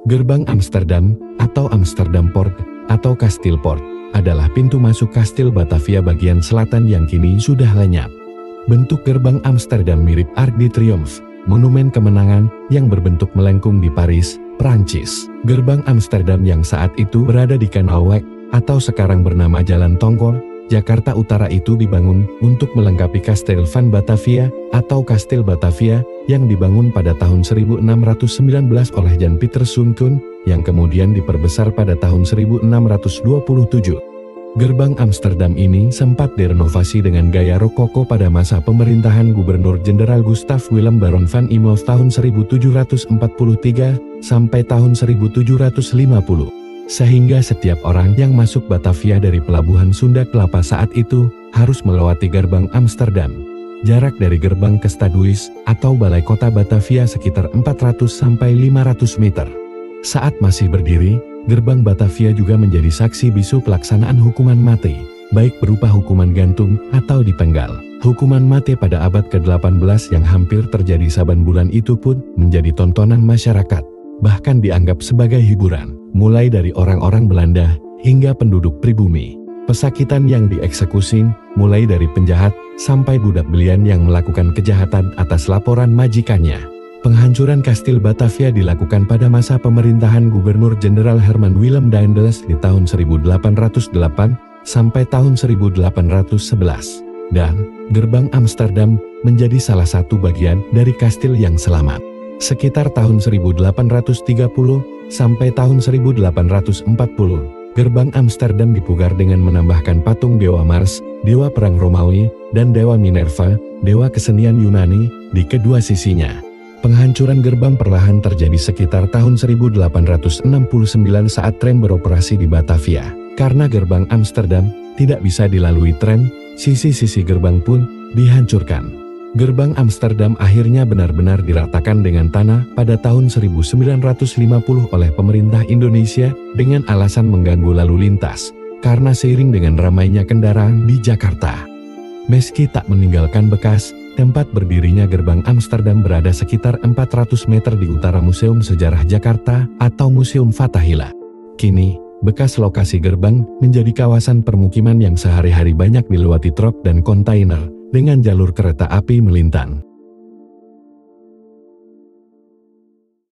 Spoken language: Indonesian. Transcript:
Gerbang Amsterdam, atau Amsterdam Poort, atau Kasteel Poort, adalah pintu masuk Kastil Batavia bagian selatan yang kini sudah lenyap. Bentuk gerbang Amsterdam mirip Arc de Triomphe, monumen kemenangan yang berbentuk melengkung di Paris, Prancis. Gerbang Amsterdam yang saat itu berada di Kanaalweg, atau sekarang bernama Jalan Tongkol, Jakarta Utara itu dibangun untuk melengkapi Kasteel van Batavia atau Kastil Batavia yang dibangun pada tahun 1619 oleh Jan Pieter Soenkoen yang kemudian diperbesar pada tahun 1627. Gerbang Amsterdam ini sempat direnovasi dengan gaya rokoko pada masa pemerintahan Gubernur Jenderal Gustav Willem Baron van Imhoff tahun 1743 sampai tahun 1750. Sehingga setiap orang yang masuk Batavia dari pelabuhan Sunda Kelapa saat itu harus melewati gerbang Amsterdam. Jarak dari gerbang ke Stadhuis atau Balai Kota Batavia sekitar 400 sampai 500 meter. Saat masih berdiri, gerbang Batavia juga menjadi saksi bisu pelaksanaan hukuman mati, baik berupa hukuman gantung atau dipenggal. Hukuman mati pada abad ke-18 yang hampir terjadi saban bulan itu pun menjadi tontonan masyarakat, bahkan dianggap sebagai hiburan. Mulai dari orang-orang Belanda hingga penduduk pribumi. Pesakitan yang dieksekusi, mulai dari penjahat sampai budak belian yang melakukan kejahatan atas laporan majikannya. Penghancuran Kastil Batavia dilakukan pada masa pemerintahan Gubernur Jenderal Herman Willem Daendels di tahun 1808 sampai tahun 1811. Dan gerbang Amsterdam menjadi salah satu bagian dari kastil yang selamat. Sekitar tahun 1830 sampai tahun 1840, gerbang Amsterdam dipugar dengan menambahkan patung Dewa Mars, Dewa Perang Romawi, dan Dewa Minerva, Dewa Kesenian Yunani, di kedua sisinya. Penghancuran gerbang perlahan terjadi sekitar tahun 1869 saat tram beroperasi di Batavia. Karena gerbang Amsterdam tidak bisa dilalui tram, sisi-sisi gerbang pun dihancurkan. Gerbang Amsterdam akhirnya benar-benar diratakan dengan tanah pada tahun 1950 oleh pemerintah Indonesia dengan alasan mengganggu lalu lintas, karena seiring dengan ramainya kendaraan di Jakarta. Meski tak meninggalkan bekas, tempat berdirinya gerbang Amsterdam berada sekitar 400 meter di utara Museum Sejarah Jakarta atau Museum Fathahillah. Kini, bekas lokasi gerbang menjadi kawasan permukiman yang sehari-hari banyak dilewati truk dan kontainer dengan jalur kereta api melintang.